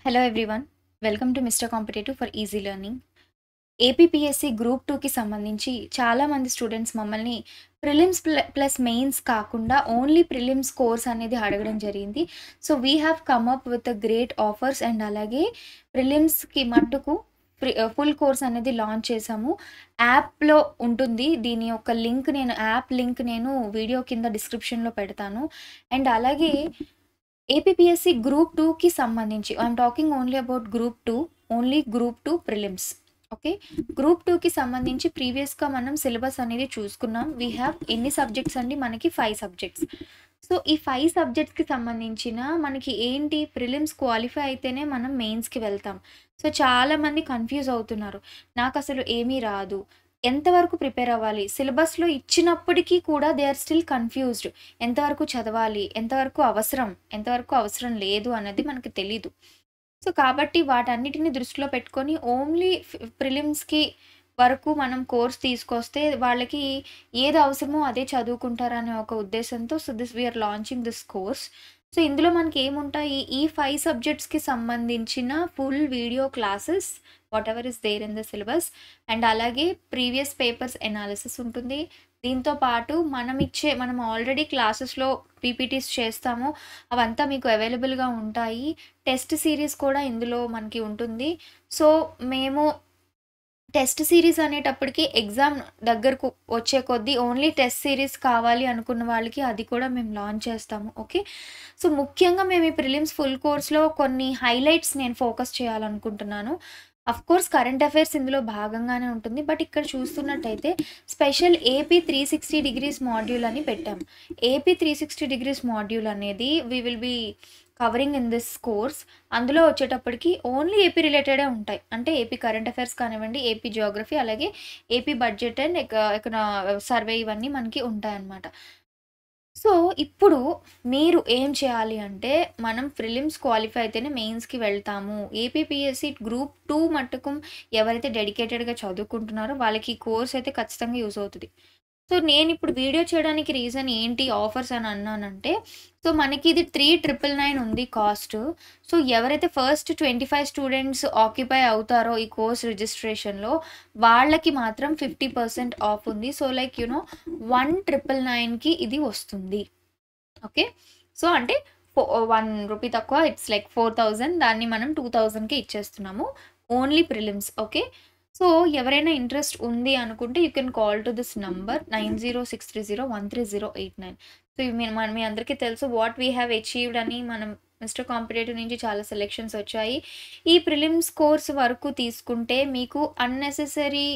Hello everyone. Welcome to mister competitive for easy learning. APPSC group 2కి సంబంధించి చాలామంది students మమ్మల్ని ప్రిలిమ్స్ ప్లస్ మెయిన్స్ కాకుండా ఓన్లీ ప్రిలిమ్స్ కోర్స్ అనేది అడగడం జరిగింది. So we have come up with great offers and అలాగే ప్రిలిమ్స్కి మట్టుకు ఫుల్ కోర్స్ అనేది లాంచ్ చేశాము. యాప్లో ఉంటుంది. దీని యొక్క యాప్ లింక్ నేను వీడియో కింద డిస్క్రిప్షన్లో పెడతాను. అండ్ అలాగే ఏపీపీఎస్సీ గ్రూప్ 2కి సంబంధించి I'm talking only about group 2 prelims. Okay, group 2కి సంబంధించి ప్రీవియస్గా మనం సిలబస్ అనేది చూసుకున్నాం. వీ హ్యావ్ ఎన్ని సబ్జెక్ట్స్ అండి? మనకి 5 సబ్జెక్ట్స్. సో ఈ 5 సబ్జెక్ట్స్కి సంబంధించిన మనకి ఏంటి, ప్రిలిమ్స్ క్వాలిఫై అయితేనే మనం మెయిన్స్కి వెళ్తాం. సో చాలామంది కన్ఫ్యూజ్ అవుతున్నారు, నాకు అసలు ఏమీ రాదు, ఎంతవరకు ప్రిపేర్ అవ్వాలి, సిలబస్లో ఇచ్చినప్పటికీ కూడా దే ఆర్ స్టిల్ కన్ఫ్యూజ్డ్. ఎంతవరకు చదవాలి, ఎంతవరకు అవసరం లేదు అన్నది మనకి తెలీదు. సో కాబట్టి వాటన్నిటిని దృష్టిలో పెట్టుకొని ఓన్లీ ప్రిలిమ్స్కి వరకు మనం కోర్స్ తీసుకొస్తే వాళ్ళకి ఏది అవసరమో అదే చదువుకుంటారనే ఒక ఉద్దేశంతో we're launching this course. So ఇందులో మనకి ఏముంటాయి, ఈ 5 సబ్జెక్ట్స్కి సంబంధించిన full video classes whatever is there in the syllabus and అలాగే ప్రీవియస్ పేపర్స్ ఎనాలిసిస్ ఉంటుంది. దీంతో పాటు మనం ఆల్రెడీ క్లాసెస్లో పీపీటీస్ చేస్తాము, అవంతా మీకు అవైలబుల్గా ఉంటాయి. టెస్ట్ సిరీస్ కూడా ఇందులో మనకి ఉంటుంది. సో మేము టెస్ట్ సిరీస్ అనేటప్పటికి ఎగ్జామ్ దగ్గరకు వచ్చే కొద్దీ ఓన్లీ టెస్ట్ సిరీస్ కావాలి అనుకున్న వాళ్ళకి అది కూడా మేము లాంచ్ చేస్తాము. ఓకే, సో ముఖ్యంగా మేము ఈ ప్రిలిమ్స్ ఫుల్ కోర్స్లో కొన్ని హైలైట్స్ నేను ఫోకస్ చేయాలనుకుంటున్నాను. కోర్స్ కరెంట్ అఫైర్స్ ఇందులో భాగంగానే ఉంటుంది. బట్ ఇక్కడ చూస్తున్నట్టయితే స్పెషల్ ఏపీ 360 డిగ్రీస్ మాడ్యూల్ అని పెట్టాం. ఏపీ 360 డిగ్రీస్ మాడ్యూల్ అనేది we will be covering in this course. అందులో వచ్చేటప్పటికి ఓన్లీ ఏపీ రిలేటెడే ఉంటాయి. అంటే ఏపీ కరెంట్ అఫైర్స్ కానివ్వండి, ఏపీ జియోగ్రఫీ, అలాగే ఏపీ బడ్జెట్ అండ్ సర్వే ఇవన్నీ మనకి ఉంటాయన్నమాట. సో ఇప్పుడు మీరు ఏం చేయాలి అంటే, మనం ప్రిలిమ్స్ క్వాలిఫై అయితేనే మెయిన్స్కి వెళ్తాము. ఏపీపీఎస్సీ గ్రూప్ 2 మట్టుకు ఎవరైతే డెడికేటెడ్గా చదువుకుంటున్నారో వాళ్ళకి ఈ కోర్స్ అయితే ఖచ్చితంగా యూజ్ అవుతుంది. సో నేను ఇప్పుడు వీడియో చేయడానికి రీజన్ ఏంటి, ఆఫర్స్ అని అన్నానంటే, సో మనకి ఇది 3,999 ఉంది కాస్ట్. సో ఎవరైతే ఫస్ట్ 25 స్టూడెంట్స్ ఆక్యుపై అవుతారో ఈ కోర్స్ రిజిస్ట్రేషన్లో వాళ్ళకి మాత్రం 50% ఆఫ్ ఉంది. సో 1,999కి ఇది వస్తుంది. ఓకే, సో అంటే 1 రూపీ తక్కువ, ఇట్స్ లైక్ 4,000. దాన్ని మనం 2,000కి ఇచ్చేస్తున్నాము ఓన్లీ ప్రిలిమ్స్. ఓకే, సో ఎవరైనా ఇంట్రెస్ట్ ఉంది అనుకుంటే you can call to this number 9063013089. So మీ అందరికీ తెలుసు వాట్ వీ హ్యావ్ అచీవ్డ్ అని. మనం మిస్టర్ కాంపిటేటివ్ నుంచి చాలా సెలెక్షన్స్ వచ్చాయి. ఈ ప్రిలిమ్స్ కోర్స్ వరకు తీసుకుంటే మీకు అన్నెసెసరీ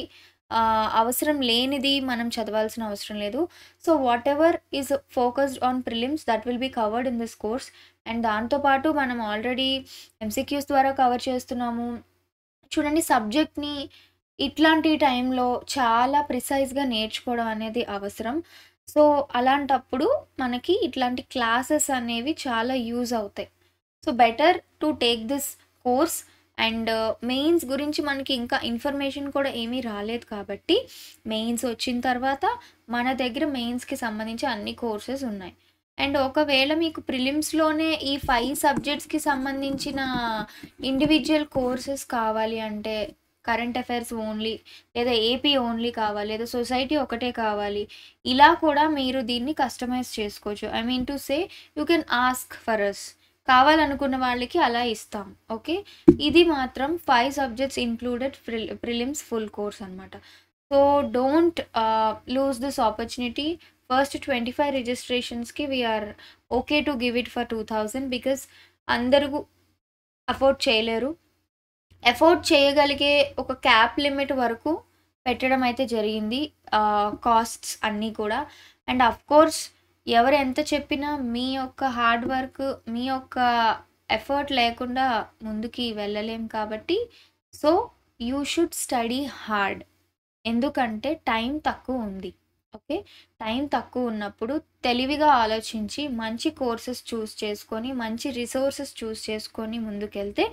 అవసరం లేనిది మనం చదవాల్సిన అవసరం లేదు. So whatever is focused on prelims that will be covered in this course. And దాంతోపాటు మనం ఆల్రెడీ ఎంసీక్యూస్ ద్వారా కవర్ చేస్తున్నాము. చూడండి, సబ్జెక్ట్ని ఇట్లాంటి టైంలో చాలా ప్రిసైజ్గా నేర్చుకోవడం అనేది అవసరం. సో అలాంటప్పుడు మనకి ఇట్లాంటి క్లాసెస్ అనేవి చాలా యూజ్ అవుతాయి. So better to take this course. And mains గురించి మనకి ఇంకా ఇన్ఫర్మేషన్ కూడా ఏమీ రాలేదు కాబట్టి మెయిన్స్ వచ్చిన తర్వాత మన దగ్గర మెయిన్స్కి సంబంధించి అన్ని కోర్సెస్ ఉన్నాయి. అండ్ ఒకవేళ మీకు ప్రిలిమ్స్లోనే ఈ 5 సబ్జెక్ట్స్కి సంబంధించిన ఇండివిజువల్ కోర్సెస్ కావాలి అంటే, కరెంట్ అఫైర్స్ ఓన్లీ, లేదా ఏపీ ఓన్లీ కావాలి, లేదా సొసైటీ ఒకటే కావాలి, ఇలా కూడా మీరు దీన్ని కస్టమైజ్ చేసుకోవచ్చు. I mean to say you can ask for us. కావాలనుకున్న వాళ్ళకి అలా ఇస్తాం. ఓకే, ఇది మాత్రం 5 subjects included prelims full course అనమాట. So don't lose this opportunity. First 25 రిజిస్ట్రేషన్స్కి we're okay to give it for 2,000 because అందరూ అఫోర్డ్ చేయలేరు. అఫోర్డ్ చేయగలిగే ఒక క్యాప్ లిమిట్ వరకు పెట్టడం అయితే జరిగింది కాస్ట్స్ అన్నీ కూడా. అండ్ కోర్స్ ఎవరు ఎంత చెప్పినా మీ యొక్క హార్డ్ వర్క్, మీ యొక్క ఎఫర్ట్ లేకుండా ముందుకి వెళ్ళలేం కాబట్టి so you should study hard. ఎందుకంటే టైం తక్కువ ఉంది. ఓకే, టైం తక్కువ ఉన్నప్పుడు తెలివిగా ఆలోచించి మంచి కోర్సెస్ చూస్ చేసుకొని, మంచి రిసోర్సెస్ చూస్ చేసుకొని ముందుకెళ్తే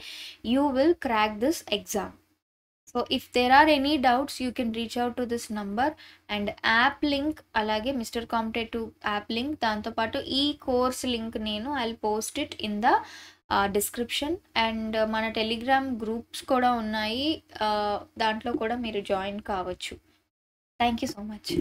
you will crack this exam. So if there are any doubts you can reach out to this number. And app link, అలాగే మిస్టర్ కాంపిటేటివ్ యాప్ లింక్, దాంతోపాటు ఈ కోర్స్ లింక్ నేను I will post it in the description. And మన Telegram groups కూడా ఉన్నాయి. దాంట్లో కూడా మీరు జాయిన్ కావచ్చు. Thank you so much.